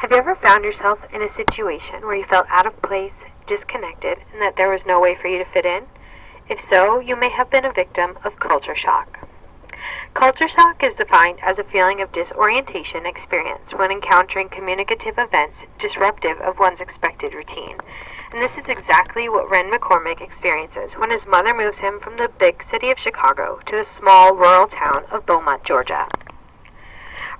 Have you ever found yourself in a situation where you felt out of place, disconnected, and that there was no way for you to fit in? If so, you may have been a victim of culture shock. Culture shock is defined as a feeling of disorientation experienced when encountering communicative events disruptive of one's expected routine. And this is exactly what Ren McCormick experiences when his mother moves him from the big city of Chicago to the small rural town of Beaumont, Georgia.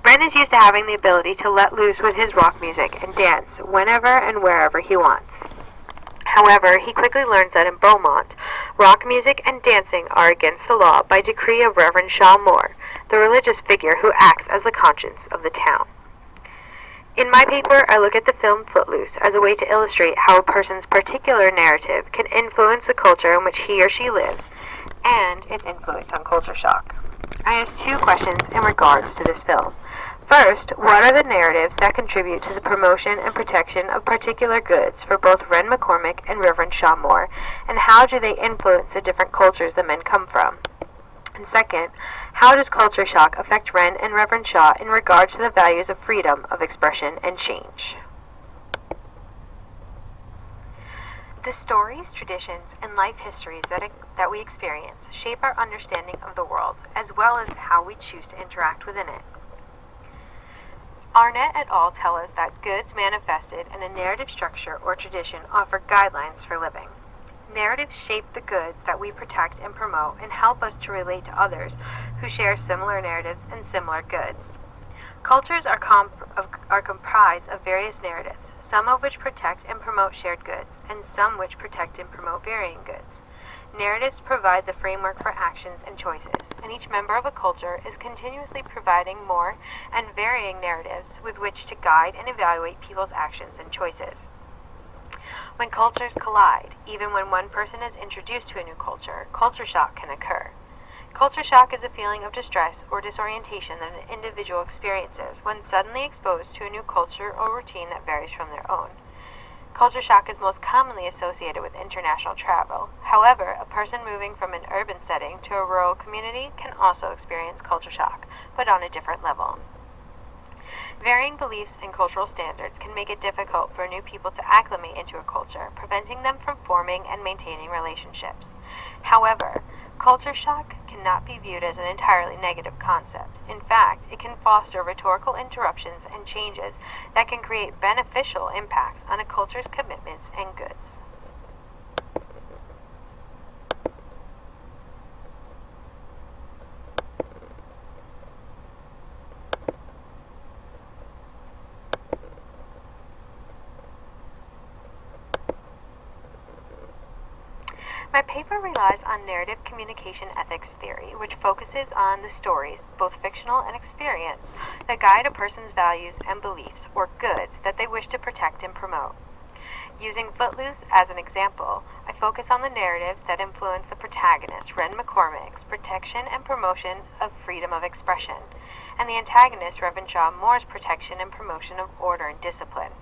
Ren is used to having the ability to let loose with his rock music and dance whenever and wherever he wants. However, he quickly learns that in Beaumont, rock music and dancing are against the law by decree of Reverend Shaw Moore, the religious figure who acts as the conscience of the town. In my paper, I look at the film Footloose as a way to illustrate how a person's particular narrative can influence the culture in which he or she lives, and its influence on culture shock. I asked two questions in regards to this film. First, what are the narratives that contribute to the promotion and protection of particular goods for both Ren McCormick and Reverend Shaw Moore, and how do they influence the different cultures the men come from? And second, how does culture shock affect Ren and Reverend Shaw in regards to the values of freedom of expression and change? The stories, traditions, and life histories that we experience shape our understanding of the world, as well as how we choose to interact within it. Arnett et al. Tell us that goods manifested in a narrative structure or tradition offer guidelines for living. Narratives shape the goods that we protect and promote and help us to relate to others who share similar narratives and similar goods. Cultures are comprised of various narratives, some of which protect and promote shared goods, and some which protect and promote varying goods. Narratives provide the framework for actions and choices, and each member of a culture is continuously providing more and varying narratives with which to guide and evaluate people's actions and choices. When cultures collide, even when one person is introduced to a new culture, culture shock can occur. Culture shock is a feeling of distress or disorientation that an individual experiences when suddenly exposed to a new culture or routine that varies from their own. Culture shock is most commonly associated with international travel. However, a person moving from an urban setting to a rural community can also experience culture shock, but on a different level. Varying beliefs and cultural standards can make it difficult for new people to acclimate into a culture, preventing them from forming and maintaining relationships. However, culture shock cannot be viewed as an entirely negative concept. In fact, it can foster rhetorical interruptions and changes that can create beneficial impacts on a culture's commitments and goods. My paper relies on narrative communication ethics theory, which focuses on the stories, both fictional and experience, that guide a person's values and beliefs or goods that they wish to protect and promote. Using Footloose as an example, I focus on the narratives that influence the protagonist, Ren McCormick's protection and promotion of freedom of expression, and the antagonist, Reverend Shaw Moore's protection and promotion of order and discipline.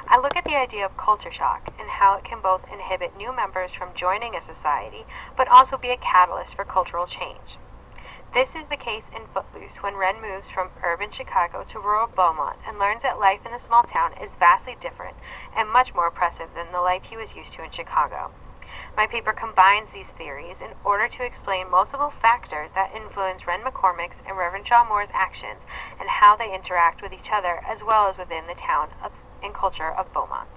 I look at the idea of culture shock and how it can both inhibit new members from joining a society, but also be a catalyst for cultural change. This is the case in Footloose when Ren moves from urban Chicago to rural Beaumont and learns that life in the small town is vastly different and much more oppressive than the life he was used to in Chicago. My paper combines these theories in order to explain multiple factors that influence Ren McCormick's and Reverend Shaw Moore's actions and how they interact with each other as well as within the town and culture of Beaumont.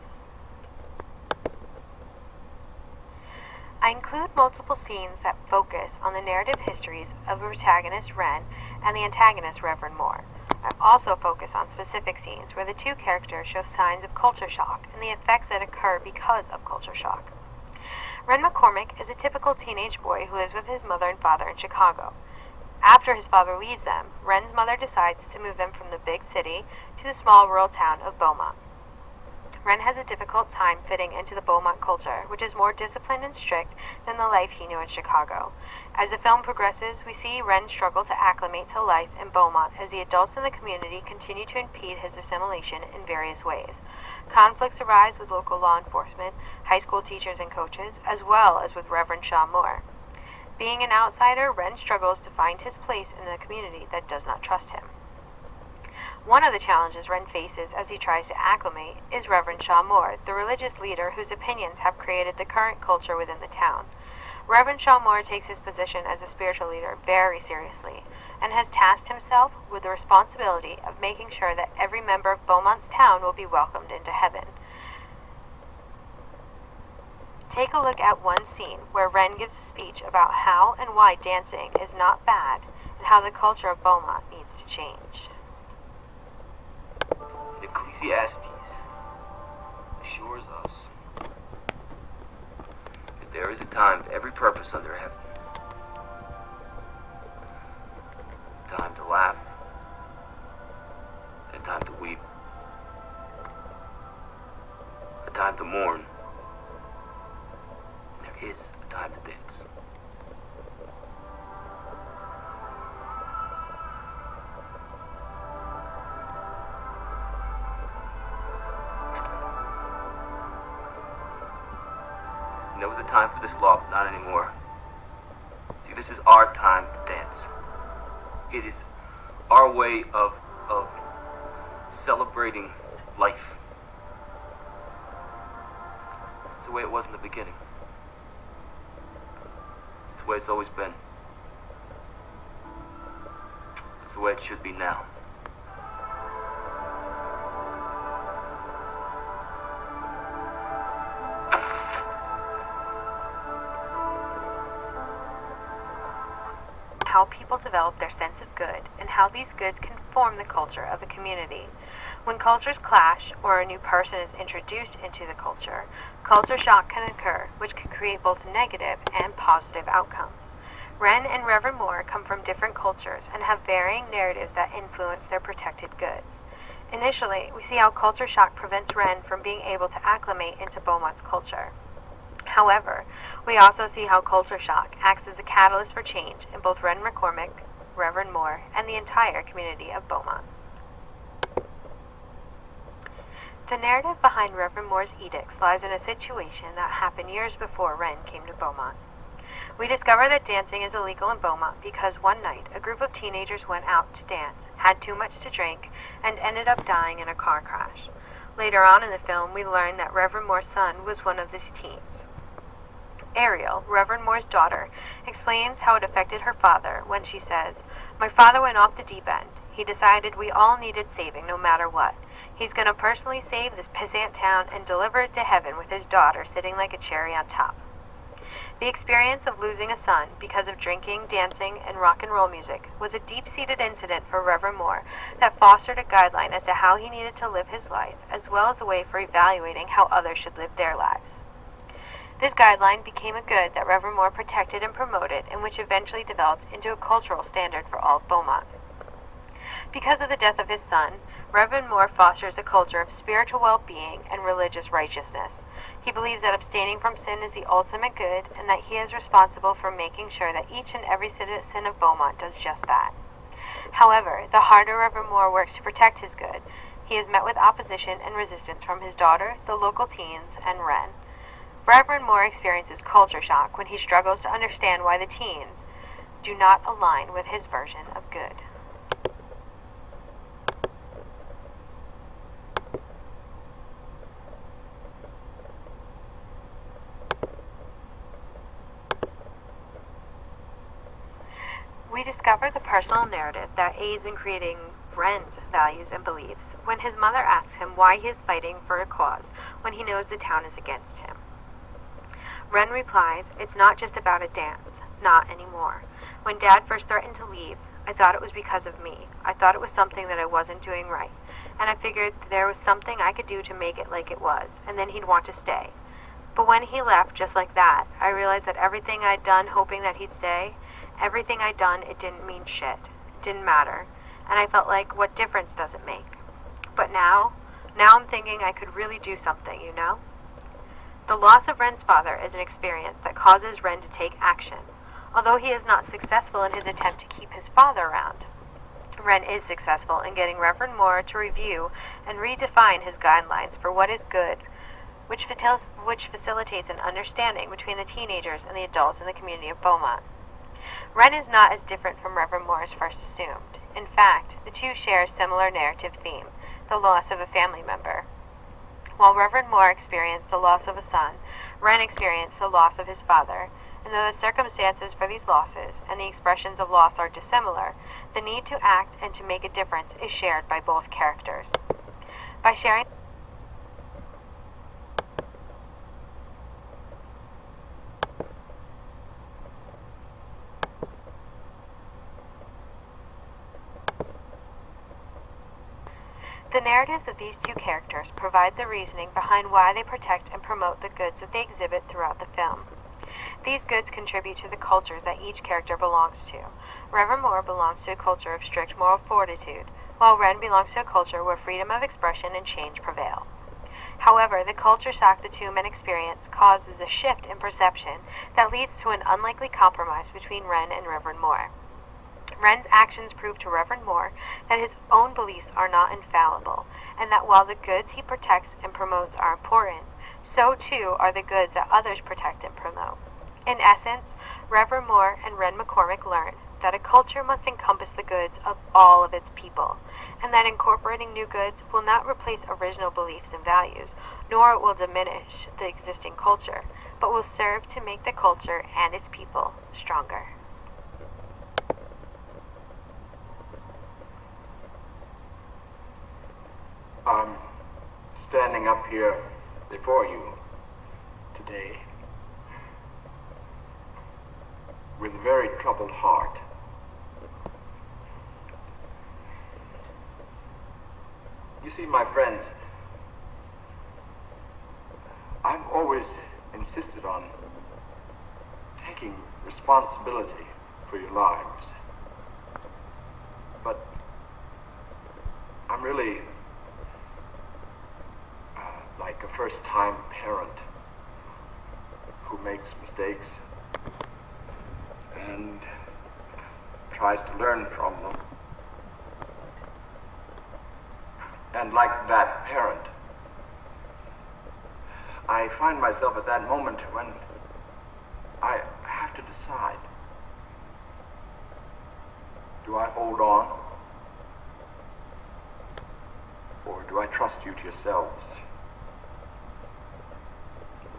I include multiple scenes that focus on the narrative histories of the protagonist Ren and the antagonist Reverend Moore. I also focus on specific scenes where the two characters show signs of culture shock and the effects that occur because of culture shock. Ren McCormick is a typical teenage boy who lives with his mother and father in Chicago. After his father leaves them, Ren's mother decides to move them from the big city to the small rural town of Beaumont. Ren has a difficult time fitting into the Beaumont culture, which is more disciplined and strict than the life he knew in Chicago. As the film progresses, we see Ren struggle to acclimate to life in Beaumont as the adults in the community continue to impede his assimilation in various ways. Conflicts arise with local law enforcement, high school teachers and coaches, as well as with Reverend Shaw Moore. Being an outsider, Ren struggles to find his place in a community that does not trust him. One of the challenges Wren faces as he tries to acclimate is Reverend Shaw Moore, the religious leader whose opinions have created the current culture within the town. Reverend Shaw Moore takes his position as a spiritual leader very seriously and has tasked himself with the responsibility of making sure that every member of Beaumont's town will be welcomed into heaven. Take a look at one scene where Wren gives a speech about how and why dancing is not bad and how the culture of Beaumont needs to change. In Ecclesiastes assures us that there is a time to every purpose under heaven. A time to laugh, and a time to weep. A time to mourn. And there is a time to dance. There was a time for this law, but not anymore. See, this is our time to dance. It is our way of celebrating life. It's the way it was in the beginning. It's the way it's always been. It's the way it should be now. How people develop their sense of good, and how these goods can form the culture of a community. When cultures clash, or a new person is introduced into the culture shock can occur, which can create both negative and positive outcomes. Wren and Reverend Moore come from different cultures and have varying narratives that influence their protected goods. Initially, we see how culture shock prevents Wren from being able to acclimate into Beaumont's culture. However, we also see how culture shock acts as a catalyst for change in both Wren McCormick, Reverend Moore, and the entire community of Beaumont. The narrative behind Reverend Moore's edicts lies in a situation that happened years before Wren came to Beaumont. We discover that dancing is illegal in Beaumont because one night a group of teenagers went out to dance, had too much to drink, and ended up dying in a car crash. Later on in the film, we learn that Reverend Moore's son was one of these teens. Ariel, Reverend Moore's daughter, explains how it affected her father when she says, "My father went off the deep end. He decided we all needed saving no matter what. He's going to personally save this pissant town and deliver it to heaven with his daughter sitting like a cherry on top." The experience of losing a son because of drinking, dancing, and rock and roll music was a deep-seated incident for Reverend Moore that fostered a guideline as to how he needed to live his life, as well as a way for evaluating how others should live their lives. This guideline became a good that Reverend Moore protected and promoted, and which eventually developed into a cultural standard for all of Beaumont. Because of the death of his son, Reverend Moore fosters a culture of spiritual well-being and religious righteousness. He believes that abstaining from sin is the ultimate good, and that he is responsible for making sure that each and every citizen of Beaumont does just that. However, the harder Reverend Moore works to protect his good, he is met with opposition and resistance from his daughter, the local teens, and Wren. Reverend Moore experiences culture shock when he struggles to understand why the teens do not align with his version of good. We discover the personal narrative that aids in creating Wren's values and beliefs when his mother asks him why he is fighting for a cause when he knows the town is against him. Wren replies, "It's not just about a dance. Not anymore. When Dad first threatened to leave, I thought it was because of me. I thought it was something that I wasn't doing right. And I figured there was something I could do to make it like it was, and then he'd want to stay. But when he left just like that, I realized that everything I'd done hoping that he'd stay, everything I'd done, it didn't mean shit. It didn't matter. And I felt like, what difference does it make? But now I'm thinking I could really do something, you know?" The loss of Wren's father is an experience that causes Wren to take action. Although he is not successful in his attempt to keep his father around, Wren is successful in getting Reverend Moore to review and redefine his guidelines for what is good, which facilitates an understanding between the teenagers and the adults in the community of Beaumont. Wren is not as different from Reverend Moore as first assumed. In fact, the two share a similar narrative theme, the loss of a family member. While Reverend Moore experienced the loss of a son, Wren experienced the loss of his father, and though the circumstances for these losses and the expressions of loss are dissimilar, the need to act and to make a difference is shared by both characters. By sharing the narratives of these two characters provide the reasoning behind why they protect and promote the goods that they exhibit throughout the film. These goods contribute to the cultures that each character belongs to. Reverend Moore belongs to a culture of strict moral fortitude, while Wren belongs to a culture where freedom of expression and change prevail. However, the culture shock the two men experience causes a shift in perception that leads to an unlikely compromise between Wren and Reverend Moore. Wren's actions prove to Reverend Moore that his own beliefs are not infallible, and that while the goods he protects and promotes are important, so too are the goods that others protect and promote. In essence, Reverend Moore and Wren McCormick learn that a culture must encompass the goods of all of its people, and that incorporating new goods will not replace original beliefs and values, nor it will diminish the existing culture, but will serve to make the culture and its people stronger. I'm standing up here before you today with a very troubled heart. You see, my friends, I've always insisted on taking responsibility for your lives. But I'm really like a first-time parent who makes mistakes and tries to learn from them. And like that parent, I find myself at that moment when I have to decide. Do I hold on? Or do I trust you to yourselves?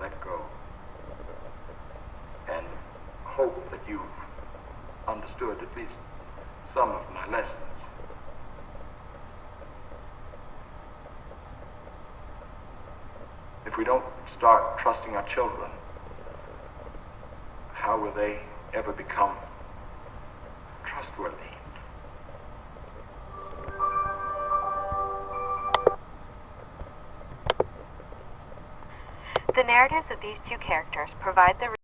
Let go. And hope that you've understood at least some of my lessons. If we don't start trusting our children, how will they ever become trustworthy? The narratives of these two characters provide the